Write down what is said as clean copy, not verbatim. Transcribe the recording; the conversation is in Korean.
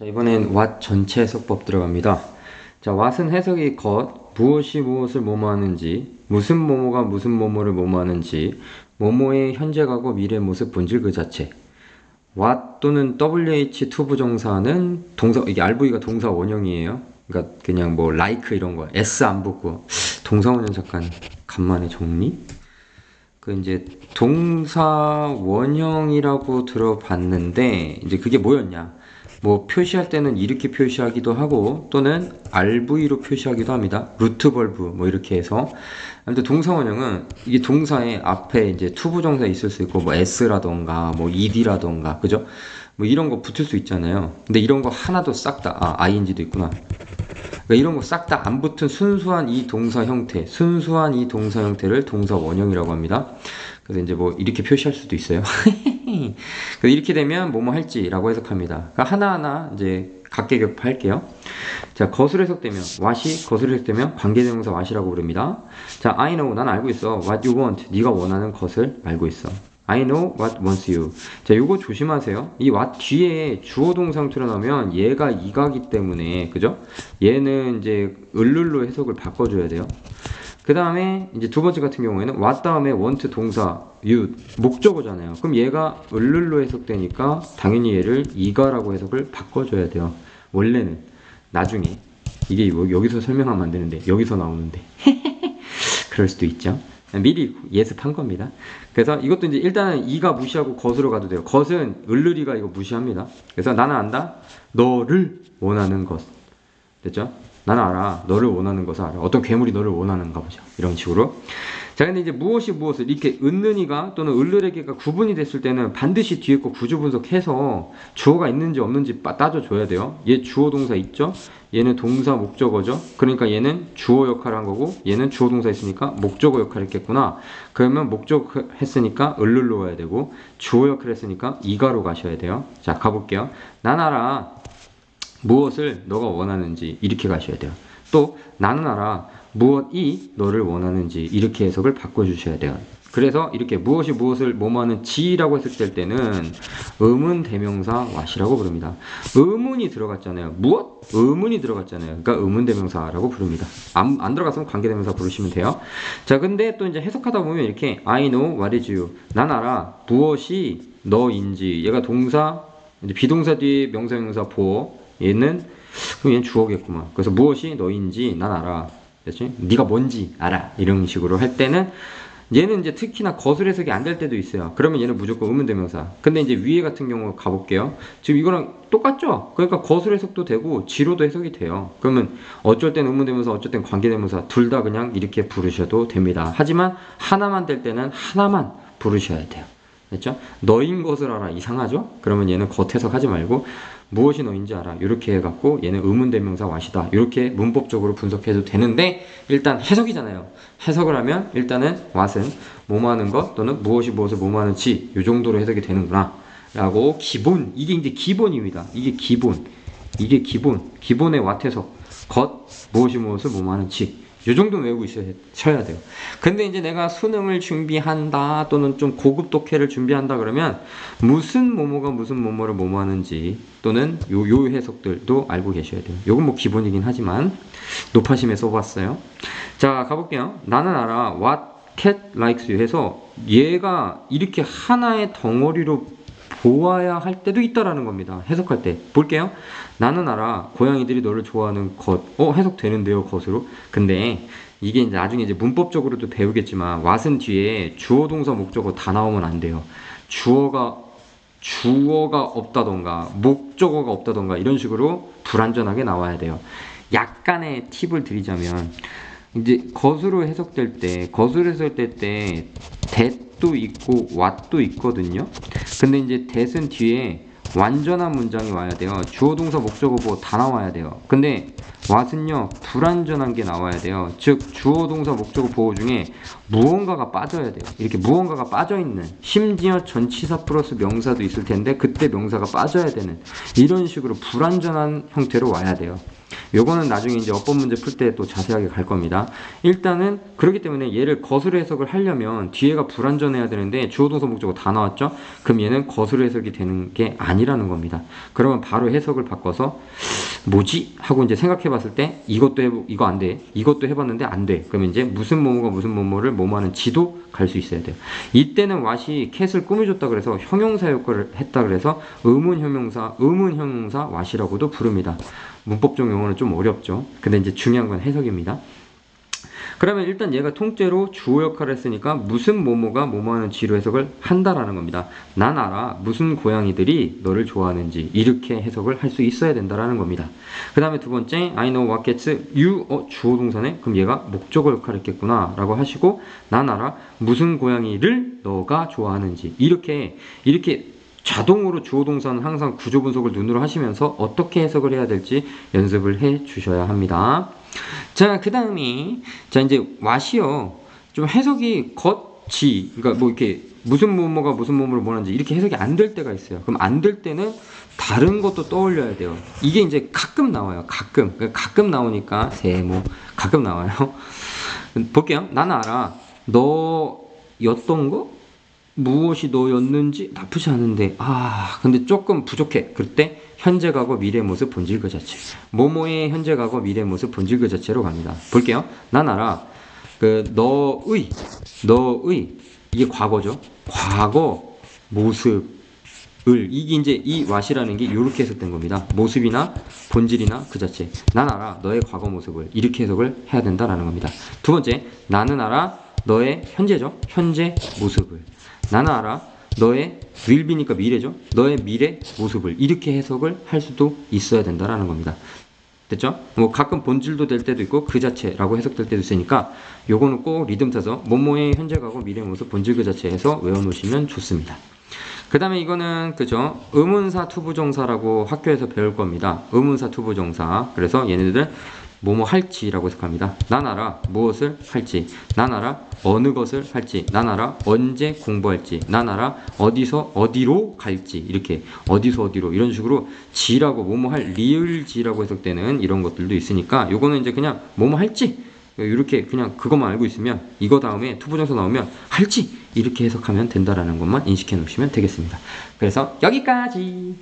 자, 이번엔 what 전체 해석법 들어갑니다. 자, what은 해석이 것, 무엇이 무엇을 뭐뭐 하는지, 무슨 뭐뭐가 무슨 뭐뭐를 뭐뭐 하는지, 뭐뭐의 현재 과거 미래 모습 본질 그 자체. what 또는 wh 투부정사는 동사, 이게 RV가 동사 원형이에요. 그러니까 그냥 뭐 like 이런 거 s 안 붙고 동사 원형 잠깐 간만에 정리. 그 이제 동사 원형이라고 들어봤는데 이제 그게 뭐였냐? 뭐 표시할 때는 이렇게 표시하기도 하고 또는 RV로 표시하기도 합니다. 루트 벌브 뭐 이렇게 해서 아무튼 동사 원형은 이게 동사의 앞에 이제 투부정사 있을 수 있고 뭐 s라던가 뭐 ed라던가 그죠? 뭐 이런 거 붙을 수 있잖아요. 근데 이런 거 하나도 싹 다 ing도 있구나. 그러니까 이런 거 싹 다 안 붙은 순수한 이 동사 형태, 순수한 이 동사 형태를 동사 원형이라고 합니다. 그래서 이제 뭐 이렇게 표시할 수도 있어요. 그래서 이렇게 되면 뭐뭐 할지라고 해석합니다. 그러니까 하나하나 이제 각계격파할게요. 자, 것으로 해석되면 what이 것으로 해석되면 관계대명사 what이라고 부릅니다. 자, I know 난 알고 있어. What you want 네가 원하는 것을 알고 있어. I know what wants you. 자, 요거 조심하세요. 이 what 뒤에 주어 동사 형태로 나오면 얘가 이가기 때문에 그죠? 얘는 이제 을룰로 해석을 바꿔줘야 돼요. 그 다음에 이제 두 번째 같은 경우에는 what 다음에 want 동사 you 목적어잖아요. 그럼 얘가 을룰로 해석되니까 당연히 얘를 이가라고 해석을 바꿔줘야 돼요. 원래는 나중에 이게 뭐 여기서 설명하면 안 되는데 여기서 나오는데 그럴 수도 있죠. 미리 예습한 겁니다. 그래서 이것도 이제 일단은 이가 무시하고 것으로 가도 돼요. 것은 을르리가 이거 무시합니다. 그래서 나는 안다. 너를 원하는 것. 됐죠? 나는 알아. 너를 원하는 것을 알아. 어떤 괴물이 너를 원하는가 보죠. 이런 식으로. 자, 근데 이제 무엇이 무엇을 이렇게 은는이가 또는 을르레게가 구분이 됐을 때는 반드시 뒤에 거 구조 분석해서 주어가 있는지 없는지 따져줘야 돼요. 얘 주어 동사 있죠? 얘는 동사 목적어죠? 그러니까 얘는 주어 역할을 한 거고 얘는 주어 동사 있으니까 목적어 역할을 했겠구나. 그러면 목적어 했으니까 을룰로 가야 되고 주어 역할을 했으니까 이가로 가셔야 돼요. 자, 가볼게요. 난 알아. 무엇을 너가 원하는지 이렇게 가셔야 돼요. 또 나는 알아. 무엇이 너를 원하는지 이렇게 해석을 바꿔주셔야 돼요. 그래서 이렇게 무엇이 무엇을 뭐뭐하는 지라고 해석될 때는 의문 대명사 what이라고 부릅니다. 의문이 들어갔잖아요. 무엇? 의문이 들어갔잖아요. 그러니까 의문 대명사라고 부릅니다. 안 들어갔으면 관계 대명사 부르시면 돼요. 자, 근데 또 이제 해석하다 보면 이렇게 I know what is you. 난 알아. 무엇이 너인지. 얘가 동사, 이제 비동사 뒤에 명사 형용사 보어. 그럼 얘는 주어겠구만. 그래서 무엇이 너인지 난 알아. 그렇지? 네가 뭔지 알아. 이런 식으로 할 때는 얘는 이제 특히나 거슬 해석이 안 될 때도 있어요. 그러면 얘는 무조건 의문대명사. 근데 이제 위에 같은 경우 가볼게요. 지금 이거랑 똑같죠? 그러니까 거슬 해석도 되고 지로도 해석이 돼요. 그러면 어쩔 땐 의문대명사, 어쩔 땐 관계대명사 둘 다 그냥 이렇게 부르셔도 됩니다. 하지만 하나만 될 때는 하나만 부르셔야 돼요. 됐죠? 너인 것을 알아. 이상하죠? 그러면 얘는 겉해석하지 말고 무엇이 너인지 알아. 이렇게 해갖고 얘는 의문대명사 what이다. 이렇게 문법적으로 분석해도 되는데 일단 해석이잖아요. 해석을 하면 일단은 what은 뭐뭐 하는 것 또는 무엇이 무엇을 뭐뭐 하는지 이 정도로 해석이 되는구나 라고 기본, 이게 이제 기본입니다. 이게 기본의 what 해석. 것, 무엇이 무엇을 뭐뭐 하는지 이 정도는 외우고 있어야 돼요. 근데 이제 내가 수능을 준비한다 또는 좀 고급 독해를 준비한다 그러면 무슨 뭐뭐가 무슨 뭐뭐를 뭐뭐 하는지 또는 요 해석들도 알고 계셔야 돼요. 요건 뭐 기본이긴 하지만 높아심에 써봤어요. 자, 가볼게요. 나는 알아. What cat likes you 해서 얘가 이렇게 하나의 덩어리로 보아야 할 때도 있다라는 겁니다. 해석할 때. 볼게요. 나는 알아. 고양이들이 너를 좋아하는 것. 해석되는데요, 것으로. 근데 이게 이제 나중에 이제 문법적으로도 배우겠지만 what은 뒤에 주어 동사 목적어 다 나오면 안 돼요. 주어가 없다던가 목적어가 없다던가 이런 식으로 불완전하게 나와야 돼요. 약간의 팁을 드리자면 이제 것으로 해석될 때 that도 있고 what도 있거든요. 근데 이제 that은 뒤에 완전한 문장이 와야 돼요. 주어 동사 목적어 보호 다 나와야 돼요. 근데 what은요 불완전한 게 나와야 돼요. 즉 주어 동사 목적어 보호 중에 무언가가 빠져야 돼요. 이렇게 무언가가 빠져있는, 심지어 전치사 플러스 명사도 있을 텐데 그때 명사가 빠져야 되는 이런 식으로 불완전한 형태로 와야 돼요. 요거는 나중에 이제 어법 문제 풀 때 또 자세하게 갈 겁니다. 일단은 그렇기 때문에 얘를 거스르 해석을 하려면 뒤에가 불완전해야 되는데 주어 동사 목적어 다 나왔죠? 그럼 얘는 거스르 해석이 되는 게 아니라는 겁니다. 그러면 바로 해석을 바꿔서 뭐지? 하고 이제 생각해 봤을 때 이거 안 돼. 이것도 해봤는데 안 돼. 그러면 이제 무슨 뭐뭐가 무슨 뭐뭐를 뭐뭐하는 지도 갈 수 있어야 돼요. 이때는 왓이 캣을 꾸며줬다 그래서 형용사 역할을 했다 그래서 의문 형용사 왓이라고도 부릅니다. 문법적 용어는 좀 어렵죠. 근데 이제 중요한 건 해석입니다. 그러면 일단 얘가 통째로 주어 역할을 했으니까 무슨 뭐뭐가 뭐뭐하는 지로 해석을 한다라는 겁니다. 난 알아 무슨 고양이들이 너를 좋아하는지 이렇게 해석을 할 수 있어야 된다라는 겁니다. 그 다음에 두 번째 I know what cats you 주어 동사네. 그럼 얘가 목적어 역할을 했겠구나 라고 하시고 난 알아 무슨 고양이를 너가 좋아하는지 이렇게 자동으로 주어 동사는 항상 구조 분석을 눈으로 하시면서 어떻게 해석을 해야 될지 연습을 해 주셔야 합니다. 자, 그 다음에 자 이제 왓이요 좀 해석이 그러니까 뭐 이렇게 무슨 뭐뭐가 무슨 뭐뭐를 뭐하는지 이렇게 해석이 안 될 때가 있어요. 그럼 안 될 때는 다른 것도 떠올려야 돼요. 이게 이제 가끔 나와요. 가끔 나오니까 세모 가끔 나와요. 볼게요. 나는 알아 너였던 거 무엇이 너였는지 나쁘지 않은데 근데 조금 부족해. 그럴 때 현재 과거 미래 모습 본질 그 자체 뭐뭐의 현재 과거 미래 모습 본질 그 자체로 갑니다. 볼게요. 난 알아 너의 이게 과거죠. 과거 모습을 이게 이제 이 왓이라는 게 이렇게 해석된 겁니다. 모습이나 본질이나 그 자체 난 알아 너의 과거 모습을 이렇게 해석을 해야 된다라는 겁니다. 두 번째 나는 알아 너의 현재죠. 현재 모습을 나는 알아 너의 will be니까 미래죠. 너의 미래 모습을 이렇게 해석을 할 수도 있어야 된다라는 겁니다. 됐죠? 뭐 가끔 본질도 될 때도 있고 그 자체라고 해석될 때도 있으니까 요거는 꼭 리듬 타서 뭐뭐의 현재 과거 미래 모습 본질 그 자체 해서 외워놓으시면 좋습니다. 그 다음에 이거는 그죠? 의문사 투부정사라고 학교에서 배울 겁니다. 의문사 투부정사. 그래서 얘네들 뭐뭐 할지라고 해석합니다. 난 알아 무엇을 할지, 난 알아 어느 것을 할지, 난 알아 언제 공부할지, 난 알아 어디서 어디로 갈지 이렇게 어디서 어디로 이런 식으로 지라고 뭐뭐 할 리을지라고 해석되는 이런 것들도 있으니까 요거는 이제 그냥 뭐뭐 할지 이렇게 그냥 그것만 알고 있으면 이거 다음에 투부정사 나오면 할지 이렇게 해석하면 된다라는 것만 인식해 놓으시면 되겠습니다. 그래서 여기까지.